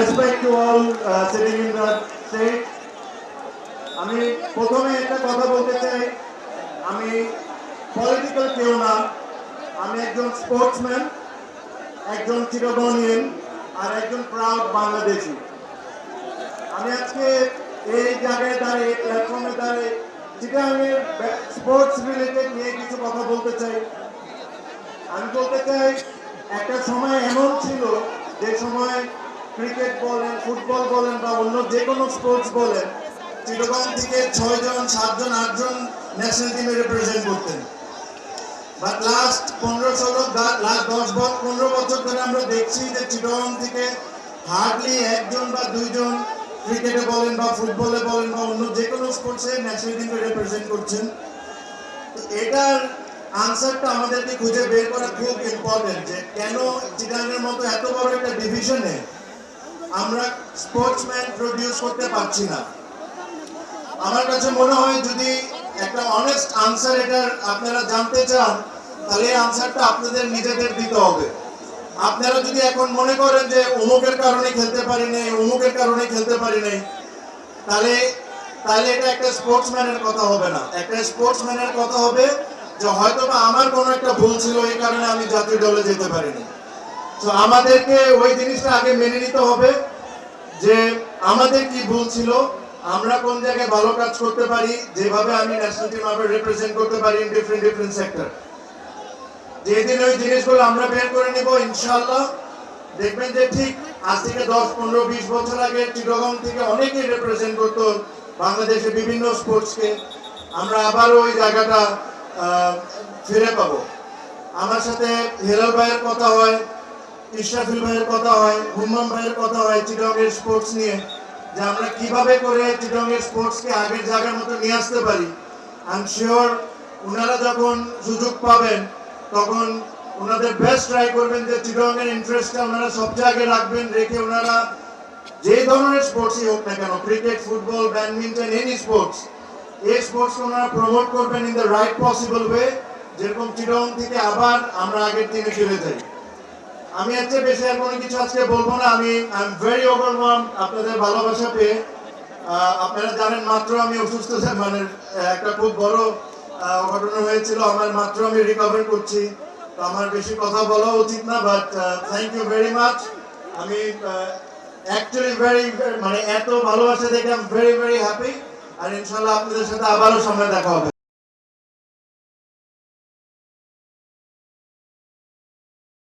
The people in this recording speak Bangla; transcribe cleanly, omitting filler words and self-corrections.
respect to all sitting in the stage. আমি প্রথমে একটা কথা বলতে চাই, আমি পলিটিক্যাল কেউ না, আমি একজন স্পোর্টসম্যান, একজন চিরগণিয়ান আর একজন প্রাউড বাংলাদেশি। আমি আজকে এই জায়গায় দাঁড়িয়ে প্ল্যাটফর্মে দাঁড়িয়ে চিটাগাংয়ের স্পোর্টস রিলেটেড নিয়ে কিছু কথা বলতে চাই। আমি বলতে চাই একটা সময় এমন ছিল যে সময় ক্রিকেট বলেন, ফুটবল বলেন বা অন্য যে কোনো স্পোর্টস বলেন, চিটাগাং থেকে 6 জন 7 জন 8 জন ন্যাশনাল টিমে রিপ্রেজেন্ট করতেন। বাট লাস্ট 15-16 লাস্ট 10-15 বছর ধরে আমরা দেখছি যে চিটাগাং থেকে হার্ডলি 1 জন বা 2 জন ক্রিকেটে বলেন বা ফুটবলে বলেন বা অন্য যে কোনো স্পোর্টসে ন্যাশনাল টিমকে রিপ্রেজেন্ট করছেন। এটার আনসারটা আমাদেরকে খুঁজে বের করা খুব ইম্পর্টেন্ট, যে কেন চিটাগাংয়ের মতো এত বড় একটা ডিভিশনে আমরা স্পোর্টসম্যান প্রডিউস করতে পারছি না। আমার কাছে মনে হয় যদি একটা অনেস্ট আনসার এটার আপনারা জানতে চান, তাহলে এই আনসারটা আপনাদের নিজেদের দিতে হবে। আপনারা যদি এখন মনে করেন যে অমুকের কারণে খেলতে পারি নাই, অমুকের কারণে খেলতে পারি নাই, তাহলে এটা একটা স্পোর্টসম্যানের কথা হবে না। একটা স্পোর্টসম্যানের কথা হবে যে হয়তো বা আমার কোনো একটা ভুল ছিল, এই কারণে আমি জাতীয় দলে যেতে পারিনি। তো আমাদেরকে ওই জিনিসটা আগে মেনে নিতে হবে যে আমাদের কি ভুল ছিল, আমরা কোন জায়গায় ভালো কাজ করতে পারি, যেভাবে আমি ন্যাশনাল টিম আবার রিপ্রেজেন্ট করতে পারি ইন ডিফারেন্ট সেক্টর। যেদিন ওই জিনিসগুলো আমরা বের করে নিব, ইনশাআল্লাহ দেখবেন যে ঠিক আজ থেকে 10-15-20 বছর আগে চিটাগাং থেকে অনেকেই রিপ্রেজেন্ট করতো বাংলাদেশের বিভিন্ন স্পোর্টসকে। আমরা আবারও ওই জায়গাটা ফিরে পাবো। আমার সাথে হেলাল ভাইয়ের কথা হয়, ইশরাফিল ভাইয়ের কথা হয়, হুম্মাম ভাইয়ের কথা হয় চিটাগাংয়ের স্পোর্টস নিয়ে, যে আমরা কিভাবে করে চিটাগাংয়ের স্পোর্টসকে আগের জায়গার মতো নিয়ে আসতে পারি। আই এম শিওর ওনারা যখন সুযোগ পাবেন তখন ওনাদের বেস্ট ট্রাই করবেন যে চিটাগাংয়ের ইন্টারেস্টটা ওনারা সব জায়গায় রাখবেন, রেখে ওনারা যে ধরনের স্পোর্টসই হোক না কেন, cricket, football, badminton, any sports, এই স্পোর্টস ওনারা প্রমোট করবেন in the right possible way, যেরকম চিটাগাং থেকে আবার আমরা আগের দিনে ফিরে যাই। আমি আজকে বেশি আর কোনো কিছু আজকে বলবো না। আই এম ভেরি ওভারওয়েলমড আপনাদের ভালোবাসা পেয়ে। আপনারা জানেন মাত্র আমি অসুস্থ, মানে একটা খুব বড় ঘটনা হয়েছিল আমার, মাত্র আমি রিকভার করছি, তো আমার বেশি কথা বলা উচিত না। But thank you very much. আমি অ্যাকচুয়ালি মানে এত ভালোবাসা দেখে আই এম ভেরি হ্যাপি। আর ইনশাল্লাহ আপনাদের সাথে আবারও সামনে দেখা হবে।